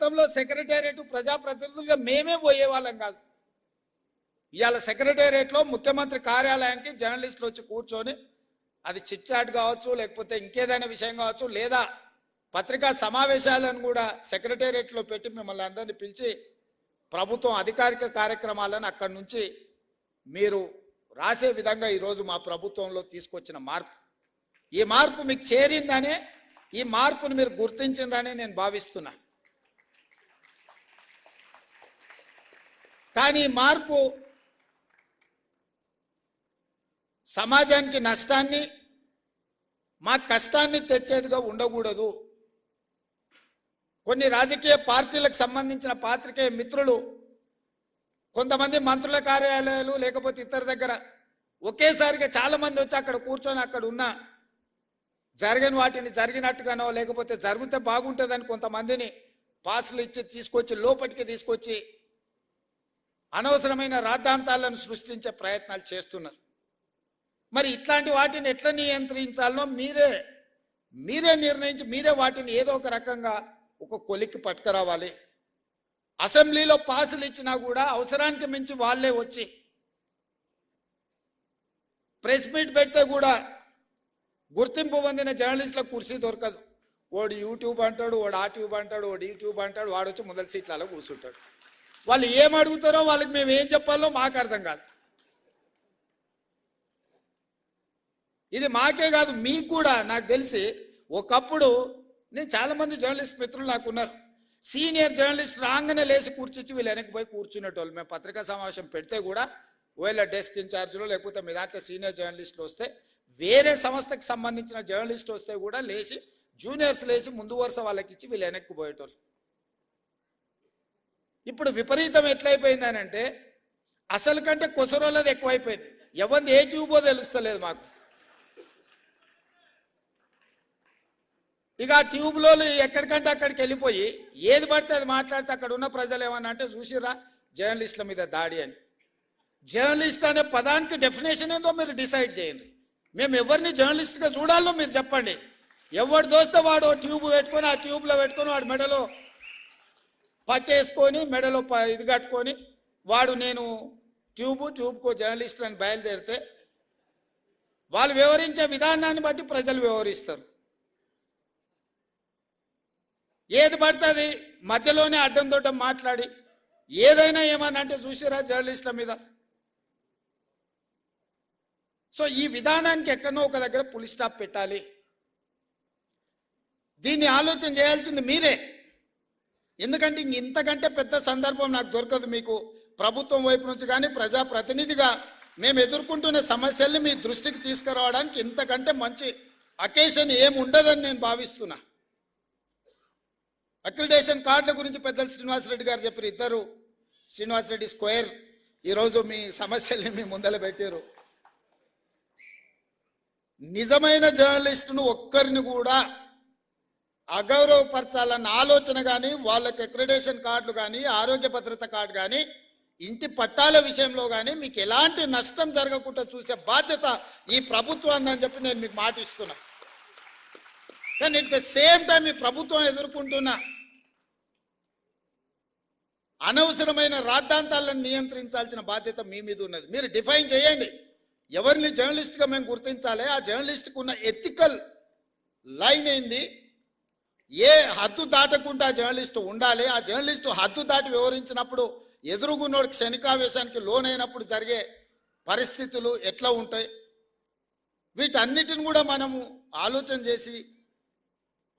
గతంలో సెక్రటేరియట్ ప్రజాప్రతినిధులుగా మేమే పోయేవాళ్ళం కాదు. ఇవాళ సెక్రటేరియట్లో ముఖ్యమంత్రి కార్యాలయానికి జర్నలిస్టులు వచ్చి కూర్చొని అది చిట్ చాట్ కావచ్చు, లేకపోతే ఇంకేదైనా విషయం కావచ్చు, లేదా పత్రికా సమావేశాలను కూడా సెక్రటేరియట్లో పెట్టి మిమ్మల్ని అందరినీ పిలిచి ప్రభుత్వం అధికారిక కార్యక్రమాలను అక్కడి నుంచి మీరు రాసే విధంగా ఈరోజు మా ప్రభుత్వంలో తీసుకొచ్చిన మార్పు, ఈ మార్పు మీకు చేరిందనే, ఈ మార్పును మీరు గుర్తించిందని నేను భావిస్తున్నా. కానీ ఈ మార్పు సమాజానికి నష్టాన్ని, మా కష్టాన్ని తెచ్చేదిగా ఉండకూడదు. కొన్ని రాజకీయ పార్టీలకు సంబంధించిన పాత్రికేయ మిత్రులు, కొంతమంది మంత్రుల కార్యాలయాలు లేకపోతే ఇతర దగ్గర ఒకేసారిగా చాలామంది వచ్చి అక్కడ కూర్చొని అక్కడ ఉన్న జరగని వాటిని జరిగినట్టుగానో లేకపోతే జరిగితే బాగుంటుందని కొంతమందిని పాసులు ఇచ్చి తీసుకొచ్చి లోపలికి తీసుకొచ్చి అనవసరమైన రాద్ధాంతాలను సృష్టించే ప్రయత్నాలు చేస్తున్నారు. మరి ఇట్లాంటి వాటిని ఎట్లా నియంత్రించాలనో మీరే నిర్ణయించి మీరే వాటిని ఏదో ఒక రకంగా ఒక కొలిక్కి పట్టుకురావాలి. అసెంబ్లీలో పాసులు ఇచ్చినా కూడా అవసరానికి మించి వాళ్ళే వచ్చి ప్రెస్ మీట్ పెడితే కూడా గుర్తింపు పొందిన జర్నలిస్టులకు కుర్చీ దొరకదు. వాడు యూట్యూబ్ అంటాడు, వాడు ఆ ట్యూబ్ అంటాడు, వాడు యూట్యూబ్ అంటాడు, వాడు వచ్చి మొదటి సీట్లలో కూర్చుంటాడు. వాళ్ళు ఏం అడుగుతారో వాళ్ళకి మేము ఏం చెప్పాలో మాకు అర్థం కాదు. ఇది మాకే కాదు, మీకు కూడా. నాకు తెలిసి ఒకప్పుడు నేను చాలామంది జర్నలిస్ట్ మిత్రులు నాకు ఉన్నారు, సీనియర్ జర్నలిస్ట్ రాగానే లేచి కూర్చొచ్చి వీళ్ళు వెనక్కి పోయి కూర్చునేటోళ్ళు. మేము పత్రికా సమావేశం పెడితే కూడా ఒకవేళ డెస్క్ ఇన్ఛార్జ్లో లేకపోతే మీ దాంట్లో సీనియర్ జర్నలిస్టులు వస్తే, వేరే సంస్థకు సంబంధించిన జర్నలిస్ట్ వస్తే కూడా లేచి జూనియర్స్ లేచి ముందు వరుస వాళ్ళకి ఇచ్చి వీళ్ళు వెనక్కి పోయేటోళ్ళు. ఇప్పుడు విపరీతం ఎట్లయిపోయిందని అంటే అసలు కంటే కొసరోళ్ళది ఎక్కువైపోయింది. ఎవరిది ఏ ట్యూబో తెలుస్తలేదు మాకు. ఇక ఆ ట్యూబ్లో ఎక్కడికంటే అక్కడికి వెళ్ళిపోయి ఏది పడితే అది మాట్లాడితే అక్కడ ఉన్న ప్రజలు ఏమన్నా అంటే చూసిరా జర్నలిస్టుల మీద దాడి అని. జర్నలిస్ట్ అనే పదానికి డెఫినేషన్ ఏందో మీరు డిసైడ్ చేయండి. మేము ఎవరిని జర్నలిస్ట్గా చూడాలో మీరు చెప్పండి. ఎవడు దోస్తే వాడు ట్యూబ్ పెట్టుకొని ఆ ట్యూబ్లో పెట్టుకొని వాడు మెడలో పట్టేసుకొని మెడలో ఇది కట్టుకొని వాడు నేను ట్యూబ్కో జర్నలిస్ట్ అని బయలుదేరితే వాళ్ళు వివరించే విధానాన్ని బట్టి ప్రజలు వివరిస్తారు. ఏది పడుతుంది మధ్యలోనే అడ్డం దొడ్డం మాట్లాడి ఏదైనా ఏమన్నా అంటే చూసిరా జర్నలిస్టుల మీద. సో ఈ విధానానికి ఎక్కడో ఒక దగ్గర పులి స్టాప్ పెట్టాలి. దీన్ని ఆలోచన చేయాల్సింది మీరే. ఎందుకంటే ఇంతకంటే పెద్ద సందర్భం నాకు దొరకదు మీకు ప్రభుత్వం వైపు నుంచి కానీ ప్రజాప్రతినిధిగా మేము ఎదుర్కొంటున్న సమస్యల్ని మీ దృష్టికి తీసుకురావడానికి ఇంతకంటే మంచి అకేషన్ ఏమి ఉండదని నేను భావిస్తున్నా. అక్రిడేషన్ కార్డుల గురించి పెద్దలు శ్రీనివాసరెడ్డి గారు చెప్పారు. ఇద్దరు శ్రీనివాసరెడ్డి స్క్వేర్ ఈరోజు మీ సమస్యల్ని మీ ముందర పెట్టారు. నిజమైన జర్నలిస్టును ఒక్కరిని కూడా అగౌరవపరచాలన్న ఆలోచన కానీ, వాళ్ళకి అక్రిడేషన్ కార్డులు కానీ, ఆరోగ్య భద్రత కార్డు కానీ, ఇంటి పట్టాల విషయంలో కానీ మీకు ఎలాంటి నష్టం జరగకుండా చూసే బాధ్యత ఈ ప్రభుత్వం అని చెప్పి నేను మీకు మాట ఇస్తున్నా. కానీ ఎట్ ద సేమ్ టైం ఈ ప్రభుత్వం ఎదుర్కొంటున్న అనవసరమైన రాద్ధాంతాలను నియంత్రించాల్సిన బాధ్యత మీ మీద ఉన్నది. మీరు డిఫైన్ చేయండి ఎవరిని జర్నలిస్ట్గా మేము గుర్తించాలి, ఆ జర్నలిస్ట్కి ఉన్న ఎథికల్ లైన్ ఏంది, ఏ హద్దు దాటకుండా జర్నలిస్టు ఉండాలి, ఆ జర్నలిస్టు హద్దు దాటి వివరించినప్పుడు ఎదురుగున్నోడు క్షణికావేశానికి లోనైనప్పుడు జరిగే పరిస్థితులు ఎట్లా ఉంటాయి, వీటన్నిటిని కూడా మనము ఆలోచన చేసి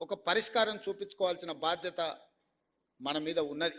ఒక పరిష్కారం చూపించుకోవాల్సిన బాధ్యత మన మీద ఉన్నది.